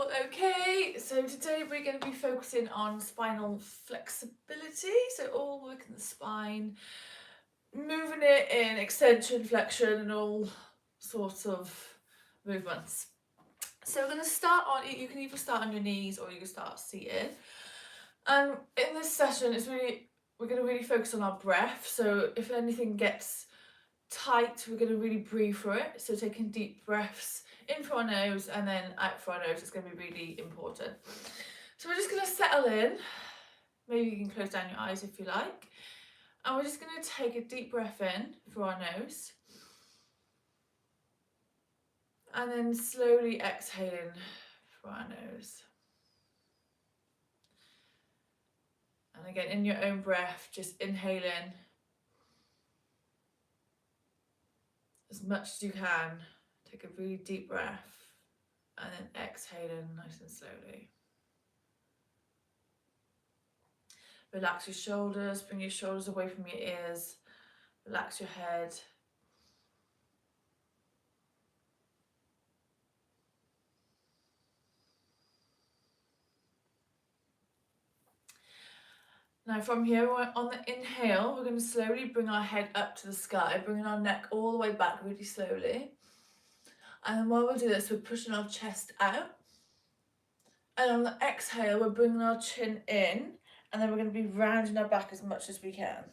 all okay? So today we're going to be focusing on spinal flexibility, so all working the spine, moving it in extension, flexion and all sorts of movements. So we're going to start on, you can either start on your knees or you can start seated. And in this session, we're going to really focus on our breath. So if anything gets tight, we're going to really breathe through it. So taking deep breaths in through our nose and then out through our nose is going to be really important. So we're just going to settle in. Maybe you can close down your eyes if you like. And we're just going to take a deep breath in through our nose. And then slowly exhaling through our nose. And again, in your own breath, just inhaling as much as you can. Take a really deep breath and then exhaling nice and slowly. Relax your shoulders, bring your shoulders away from your ears, relax your head. Now from here, on the inhale, we're going to slowly bring our head up to the sky, bringing our neck all the way back really slowly. And while we do this, we're pushing our chest out. And on the exhale, we're bringing our chin in, and then we're going to be rounding our back as much as we can.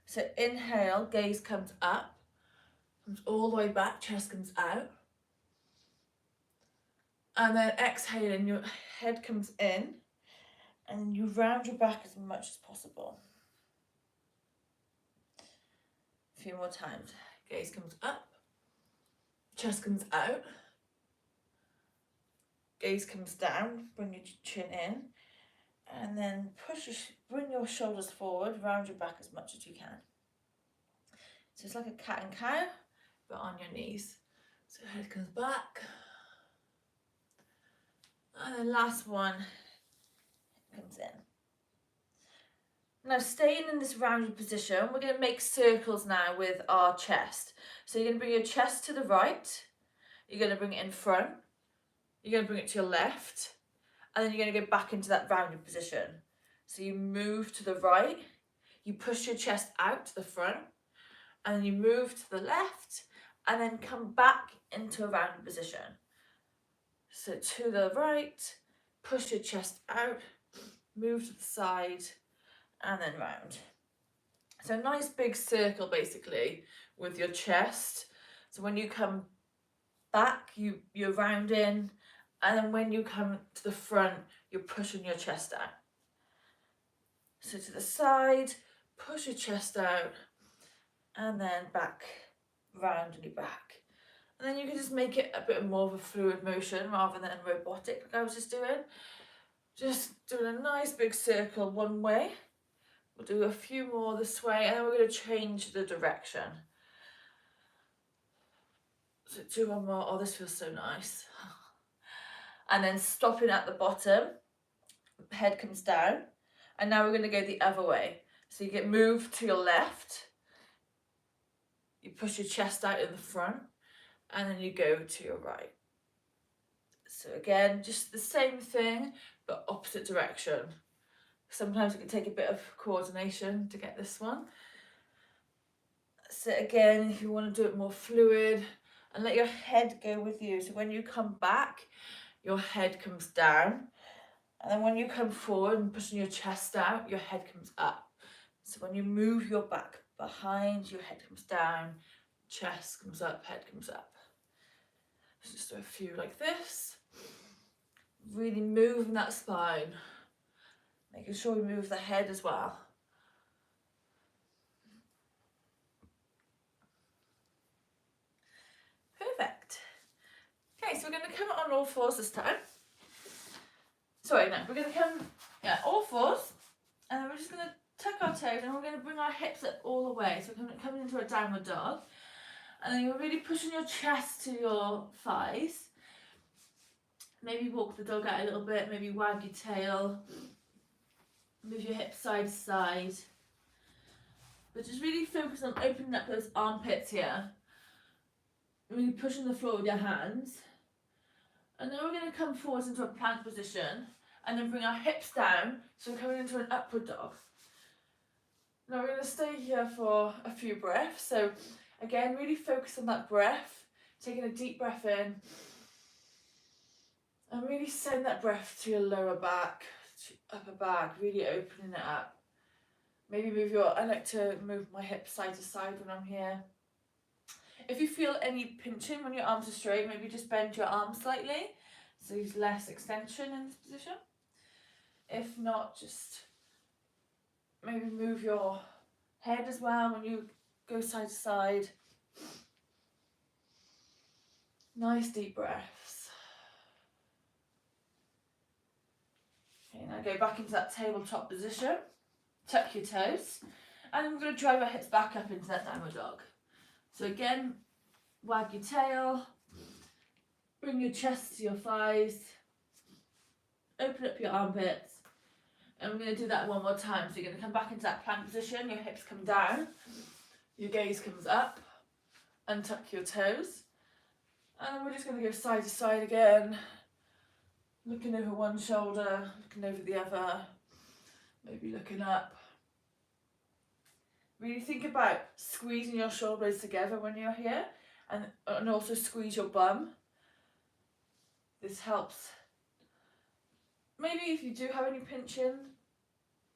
So inhale, gaze comes up, comes all the way back, chest comes out. And then exhaling, your head comes in, and you round your back as much as possible. A few more times. Gaze comes up, chest comes out, gaze comes down, bring your chin in, and then bring your shoulders forward, round your back as much as you can. So it's like a cat and cow, but on your knees. So head comes back. And then last one comes in. Now staying in this rounded position, we're going to make circles now with our chest. So you're going to bring your chest to the right, you're going to bring it in front, you're going to bring it to your left, and then you're going to go back into that rounded position. So you move to the right, you push your chest out to the front, and then you move to the left, and then come back into a rounded position. So to the right, push your chest out, move to the side, and then round. So a nice big circle basically with your chest. So when you come back, you're rounding, and then when you come to the front, you're pushing your chest out. So to the side, push your chest out, and then back, round and your back. And then you can just make it a bit more of a fluid motion rather than robotic like I was just doing. Just doing a nice big circle one way. We'll do a few more this way, and then we're going to change the direction. So do one more. Oh, this feels so nice. And then stopping at the bottom, head comes down, and now we're going to go the other way. So you get moved to your left, you push your chest out in the front, and then you go to your right. So again, just the same thing, but opposite direction. Sometimes it can take a bit of coordination to get this one. So again, if you want to do it more fluid, and let your head go with you. So when you come back, your head comes down. And then when you come forward and pushing your chest out, your head comes up. So when you move your back behind, your head comes down, chest comes up, head comes up. So just do a few like this. Really moving that spine. Making sure we move the head as well. Perfect. Okay, so we're going to come on all fours this time. Sorry, no, we're going to come, all fours. And then we're just going to tuck our toes, and we're going to bring our hips up all the way. So we're coming into a downward dog. And then you're really pushing your chest to your thighs. Maybe walk the dog out a little bit, maybe wag your tail. Move your hips side to side. But just really focus on opening up those armpits here. Really pushing the floor with your hands. And then we're going to come forwards into a plank position and then bring our hips down, so we're coming into an upward dog. Now we're going to stay here for a few breaths, so again really focus on that breath, taking a deep breath in and really send that breath to your lower back, to upper back, really opening it up. Maybe I like to move my hips side to side when I'm here. If you feel any pinching when your arms are straight, maybe just bend your arms slightly, so there's less extension in this position. If not, just maybe move your head as well when you go side to side. Nice deep breaths. Okay, now go back into that tabletop position. Tuck your toes. And then we're going to drive our hips back up into that downward dog. So again, wag your tail. Bring your chest to your thighs. Open up your armpits. And we're going to do that one more time. So you're going to come back into that plank position. Your hips come down. Your gaze comes up. Untuck your toes. And then we're just going to go side to side again. Looking over one shoulder, looking over the other. Maybe looking up. Really think about squeezing your shoulders together when you're here. And also squeeze your bum. This helps. Maybe if you do have any pinching,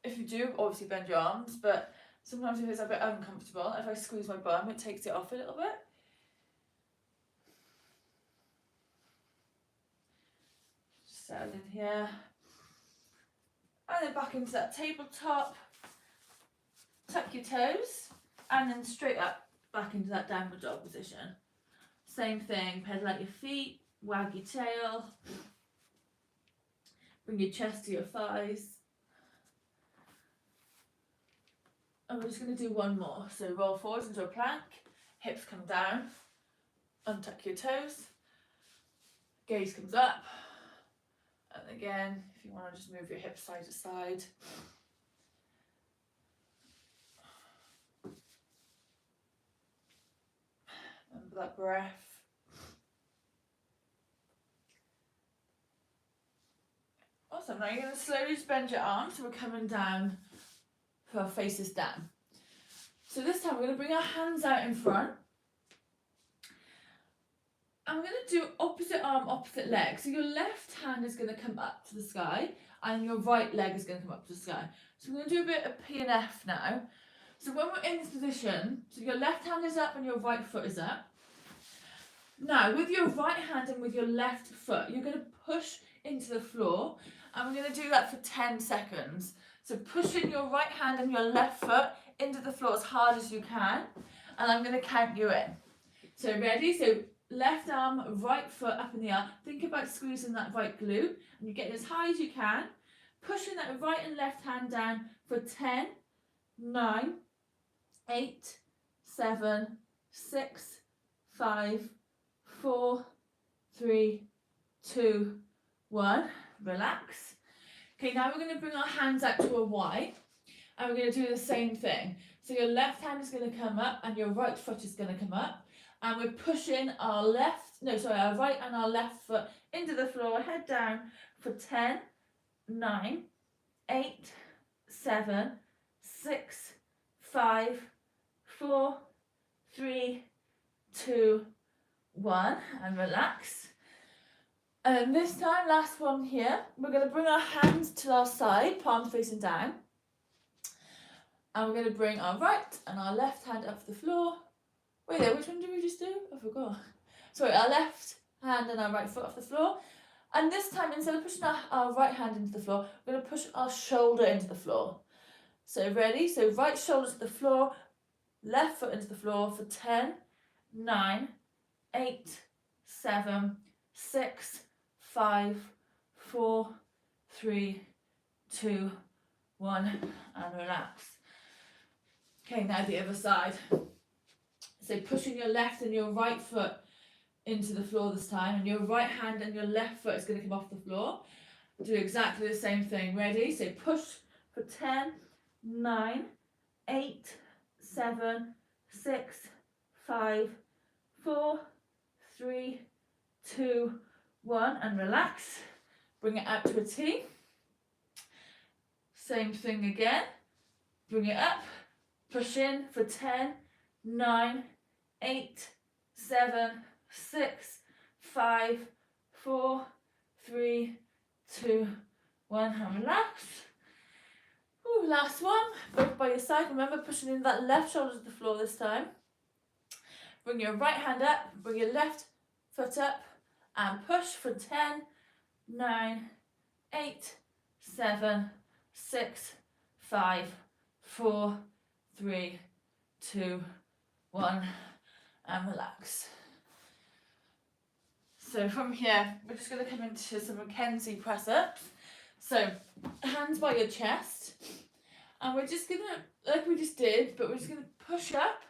if you do, obviously bend your arms, but sometimes if it's a bit uncomfortable, if I squeeze my bum, it takes it off a little bit. Just settle in here. And then back into that tabletop. Tuck your toes, and then straight up, back into that downward dog position. Same thing, pedal out your feet, wag your tail. Bring your chest to your thighs. And we're just going to do one more. So roll forwards into a plank, hips come down, untuck your toes, gaze comes up. And again, if you want to just move your hips side to side. Remember that breath. Awesome, now you're going to slowly just bend your arms, so we're coming down for our faces down. So this time we're going to bring our hands out in front. And we're going to do opposite arm, opposite leg. So your left hand is going to come up to the sky, and your right leg is going to come up to the sky. So we're going to do a bit of P and F now. So when we're in this position, so your left hand is up and your right foot is up. Now with your right hand and with your left foot, you're going to push into the floor, and we're going to do that for 10 seconds. So pushing your right hand and your left foot into the floor as hard as you can, and I'm going to count you in. So ready? So left arm, right foot up in the air. Think about squeezing that right glute, and you get as high as you can. Pushing that right and left hand down for 10, 9, 8, 7, 6, 5, 4, 3, 2, 1. Relax. Okay, now we're going to bring our hands out to a Y, and we're going to do the same thing. So your left hand is going to come up and your right foot is going to come up, and we're pushing our right and our left foot into the floor, head down for 10, 9, 8, 7, 6, 5, 4, 3, 2, 1, and relax. And this time, last one here, we're going to bring our hands to our side, palms facing down. And we're going to bring our right and our left hand up the floor. Wait there, which one did we just do? I forgot. Sorry, our left hand and our right foot off the floor. And this time, instead of pushing our right hand into the floor, we're going to push our shoulder into the floor. So ready? So right shoulder to the floor, left foot into the floor for 10, 9, 8, 7, 6, 5, 4, 3, 2, 1, and relax. Okay, now the other side. So pushing your left and your right foot into the floor this time, and your right hand and your left foot is going to come off the floor. Do exactly the same thing. Ready? So push for 10, 9, 8, 7, 6, 5, 4, 3, 2, 1, and relax. Bring it out to a T. Same thing again. Bring it up. Push in for 10, 9, 8, 7, 6, 5, 4, 3, 2, 1, and relax. Ooh, last one, both by your side. Remember, pushing in that left shoulder to the floor this time. Bring your right hand up, bring your left foot up, and push for 10, 9, 8, 7, 6, 5, 4, 3, 2, 1, and relax. So from here, we're just going to come into some Mackenzie press-ups. So hands by your chest, and we're just going to, like we just did, but we're just going to push up,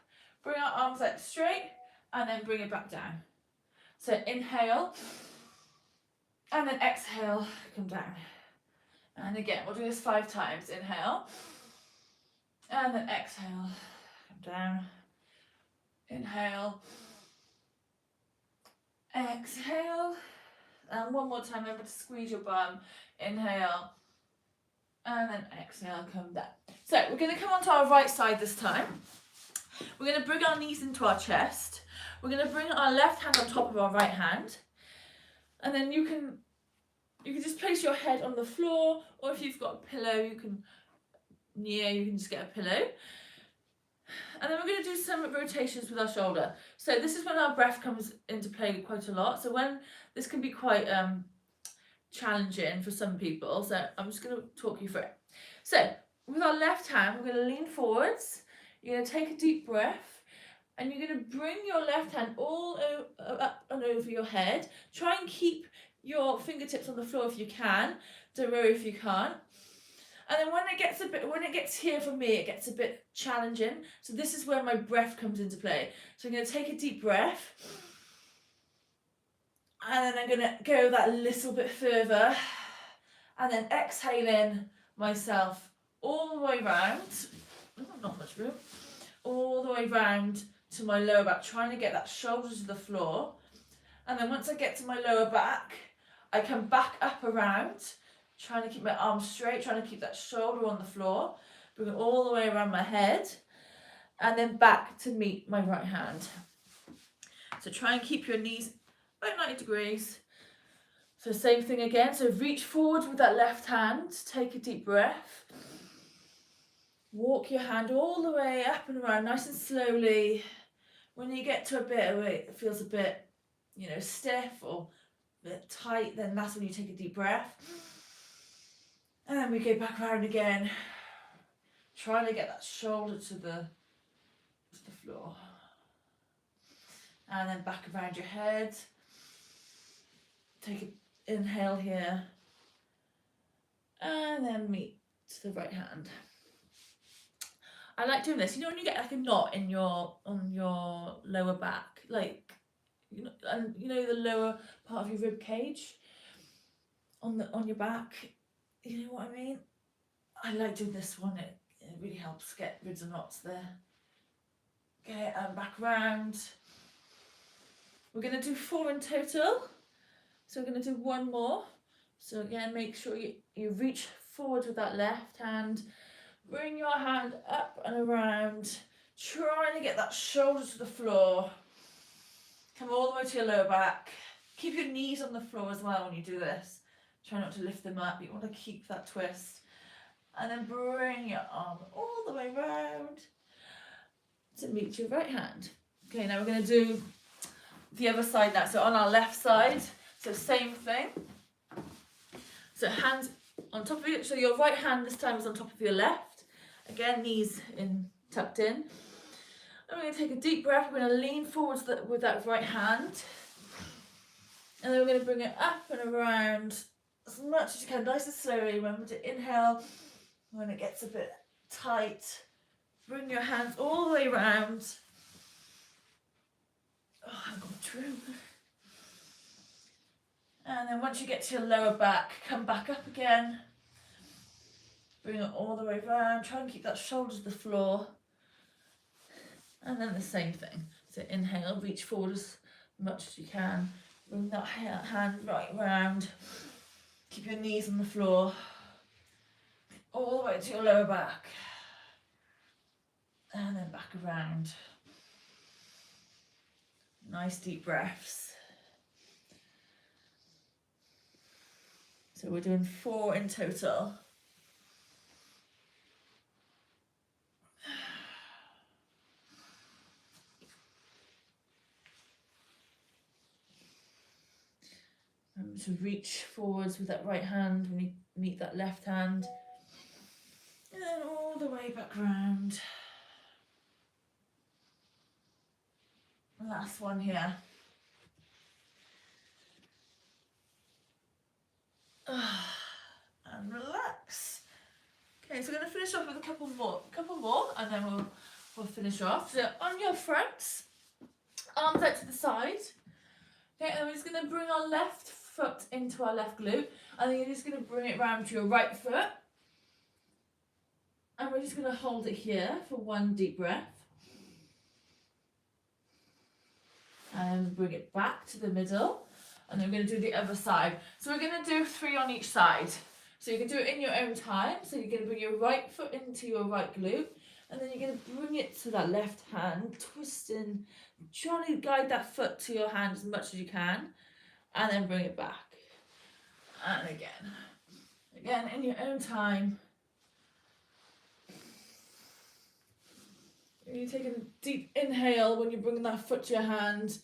bring our arms out straight, and then bring it back down. So inhale, and then exhale, come down. And again, we'll do this 5 times. Inhale, and then exhale, come down. Inhale, exhale, and one more time. Remember to squeeze your bum. Inhale, and then exhale, come down. So we're going to come onto our right side this time. We're going to bring our knees into our chest. We're going to bring our left hand on top of our right hand, and then you can just place your head on the floor, or if you've got a pillow, you can just get a pillow. And then we're going to do some rotations with our shoulder. So this is when our breath comes into play quite a lot. So when this can be quite challenging for some people. So I'm just going to talk you through it. So with our left hand, we're going to lean forwards. You're going to take a deep breath, and you're going to bring your left hand all up and over your head. Try and keep your fingertips on the floor if you can. Don't worry if you can't. And then when it gets here for me, it gets a bit challenging. So this is where my breath comes into play. So I'm going to take a deep breath, and then I'm going to go that little bit further, and then exhaling myself all the way round. Not much room. All the way round to my lower back, trying to get that shoulder to the floor. And then once I get to my lower back, I come back up around, trying to keep my arms straight, trying to keep that shoulder on the floor, bring it all the way around my head, and then back to meet my right hand. So try and keep your knees about 90 degrees. So same thing again. So reach forward with that left hand, take a deep breath. Walk your hand all the way up and around, nice and slowly. When you get to a bit where it feels a bit, stiff or a bit tight, then that's when you take a deep breath. And then we go back around again, trying to get that shoulder to the floor. And then back around your head. Take an inhale here. And then meet to the right hand. I like doing this. When you get like a knot on your lower back, like the lower part of your rib cage on your back. You know what I mean? I like doing this one. It really helps get rid of knots there. Okay, and back round. We're going to do 4 in total. So we're going to do 1 more. So again, make sure you reach forward with that left hand. Bring your hand up and around, trying to get that shoulder to the floor. Come all the way to your lower back. Keep your knees on the floor as well when you do this. Try not to lift them up. You want to keep that twist. And then bring your arm all the way around to meet your right hand. Okay, now we're going to do the other side now. So on our left side, so same thing. So hands on top of you. So your right hand this time is on top of your left. Again, knees tucked in. And we're going to take a deep breath. We're going to lean forwards with that right hand. And then we're going to bring it up and around as much as you can, nice and slowly. Remember to inhale when it gets a bit tight. Bring your hands all the way around. Oh, I've gone through. And then once you get to your lower back, come back up again. Bring it all the way around. Try and keep that shoulder to the floor. And then the same thing. So inhale, reach forward as much as you can. Bring that hand right round. Keep your knees on the floor. All the way to your lower back. And then back around. Nice deep breaths. So we're doing 4 in total. To reach forwards with that right hand when you meet that left hand. And then all the way back round. Last one here. And relax. Okay, so we're going to finish off with a couple more, and then we'll finish off. So on your front, arms out to the side. Okay, and we're just going to bring our left foot into our left glute, and then you're just going to bring it round to your right foot. And we're just going to hold it here for 1 deep breath. And bring it back to the middle. And then we're going to do the other side. So we're going to do 3 on each side. So you can do it in your own time. So you're going to bring your right foot into your right glute. And then you're going to bring it to that left hand, twisting, trying to guide that foot to your hand as much as you can. And then bring it back. And again. Again, in your own time. You take a deep inhale when you're bringing that foot to your hand,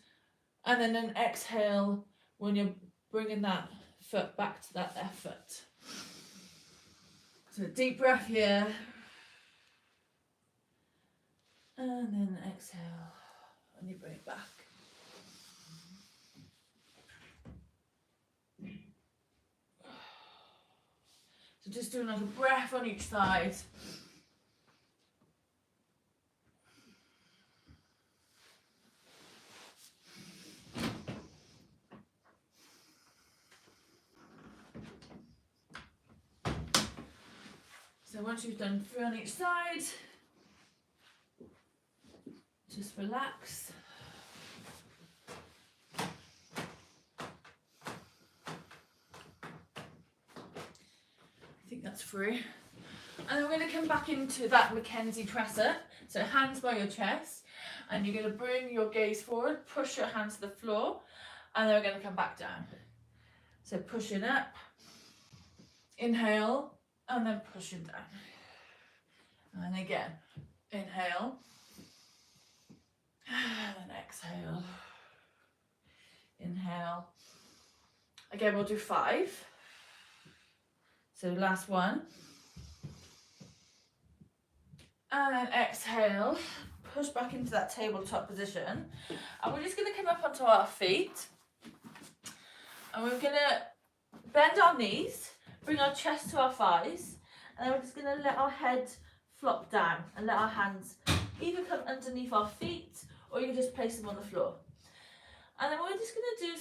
and then an exhale when you're bringing that foot back to that left foot. So deep breath here, and then exhale when you bring it back. So just doing like a breath on each side. So once you've done 3 on each side, just relax. I think that's 3. And then we're going to come back into that Mackenzie presser. So hands by your chest, and you're going to bring your gaze forward, push your hands to the floor, and then we're going to come back down. So pushing up, inhale, and then pushing down. And again, inhale, and then exhale, inhale. Again, we'll do 5. So last one. And then exhale, push back into that tabletop position. And we're just going to come up onto our feet. And we're going to bend our knees, bring our chest to our thighs, and then we're just going to let our head flop down and let our hands either come underneath our feet, or you can just place them on the floor. And then we're just going to do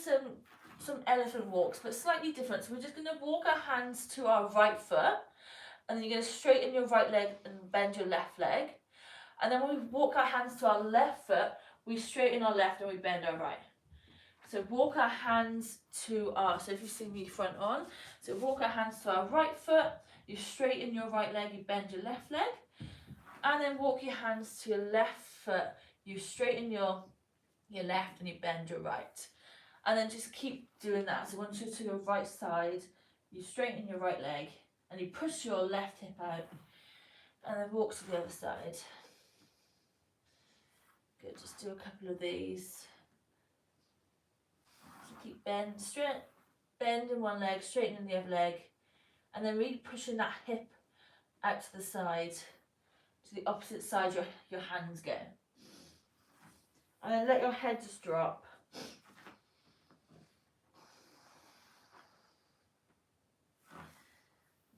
some elephant walks, but slightly different. So we're just going to walk our hands to our right foot, and then you're going to straighten your right leg and bend your left leg. And then when we walk our hands to our left foot, we straighten our left and we bend our right. So walk our hands to our, so if you see me front on, so walk our hands to our right foot, you straighten your right leg, you bend your left leg, and then walk your hands to your left foot, you straighten your left and you bend your right. And then just keep doing that. So once you're to your right side, you straighten your right leg and you push your left hip out and then walk to the other side. Good, just do a couple of these. So keep bending one leg, straightening the other leg, and then really pushing that hip out to the side, to the opposite side your hands go. And then let your head just drop.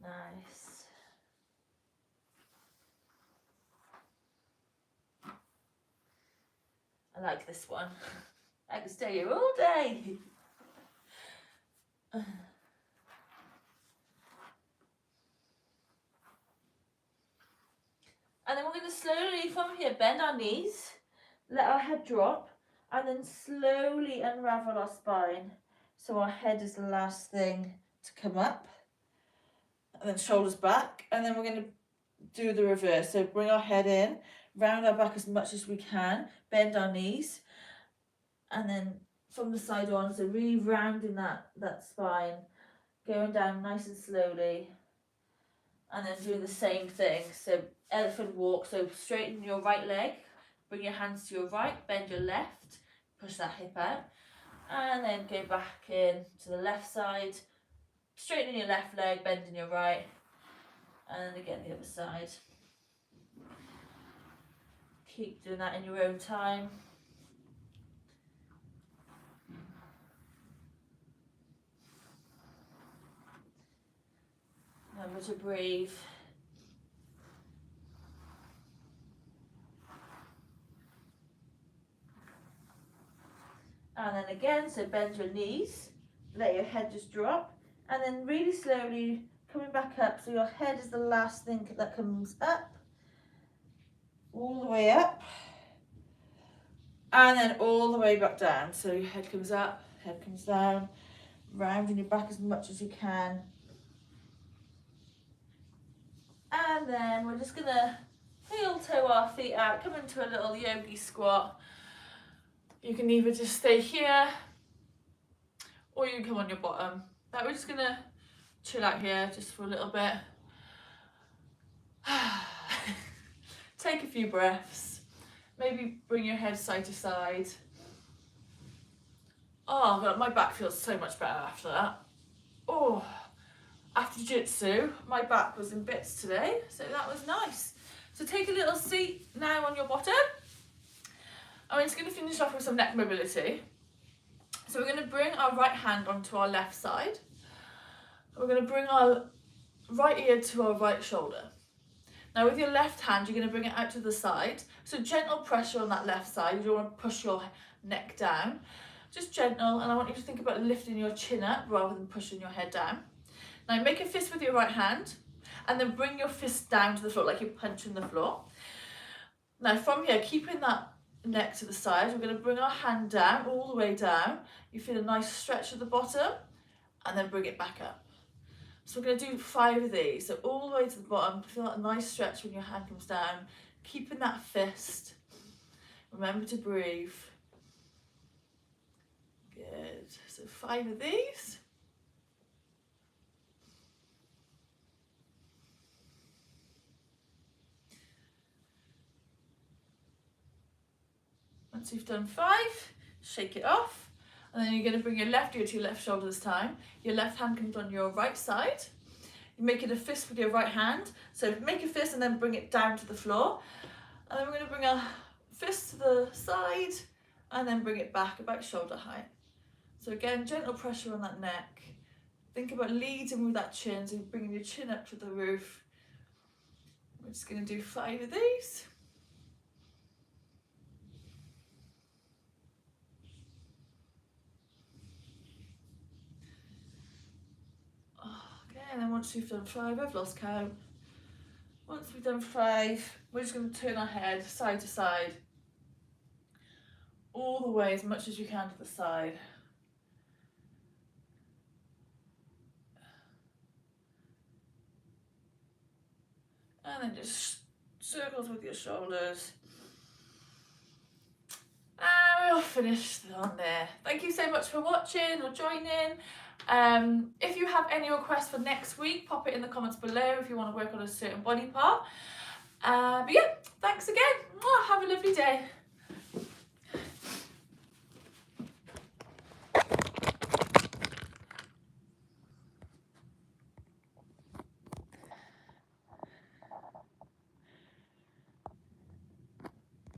Nice. I like this one. I could stay here all day. And then we're going to slowly from here bend our knees, let our head drop, and then slowly unravel our spine. So our head is the last thing to come up, and then shoulders back, and then we're going to do the reverse. So bring our head in, round our back as much as we can, bend our knees, and then from the side on, so really rounding that spine, going down nice and slowly, and then doing the same thing. So elephant walk, so straighten your right leg, bring your hands to your right, bend your left, push that hip out, and then go back in to the left side, straightening your left leg, bending your right, and then again the other side. Keep doing that in your own time. Remember to breathe. And then again, so bend your knees, let your head just drop, and then really slowly coming back up, so your head is the last thing that comes up, all the way up, and then all the way back down. So your head comes up, head comes down, rounding your back as much as you can. And then we're just gonna heel toe our feet out, come into a little yogi squat. You can either just stay here, or you can come on your bottom. Now we're just gonna chill out here just for a little bit. Take a few breaths. Maybe bring your head side to side. Oh God, my back feels so much better after that. Oh, after jiu-jitsu, my back was in bits today, so that was nice. So take a little seat now on your bottom. I'm just going to finish off with some neck mobility. So we're going to bring our right hand onto our left side. We're going to bring our right ear to our right shoulder. Now with your left hand, you're going to bring it out to the side. So gentle pressure on that left side. You don't want to push your neck down. Just gentle, and I want you to think about lifting your chin up rather than pushing your head down. Now make a fist with your right hand, and then bring your fist down to the floor like you're punching the floor. Now from here, keeping that neck to the side, we're going to bring our hand down, all the way down. You feel a nice stretch at the bottom, and then bring it back up. So we're going to do 5 of these. So all the way to the bottom, feel that nice stretch when your hand comes down, keeping that fist. Remember to breathe. Good. So 5 of these. Once you've done 5, shake it off, and then you're going to bring your left ear to your left shoulder this time. Your left hand comes on your right side. You make it a fist with your right hand. So make a fist and then bring it down to the floor. And then we're going to bring our fist to the side and then bring it back about shoulder height. So again, gentle pressure on that neck. Think about leading with that chin, so bringing your chin up to the roof. We're just going to do 5 of these. And then once we've done 5, I've lost count. Once we've done 5, we're just going to turn our head side to side, all the way as much as you can to the side. And then just circles with your shoulders. And we'll finish on there. Thank you so much for watching or joining. If you have any requests for next week, pop it in the comments below if you want to work on a certain body part. But yeah, thanks again. Have a lovely day.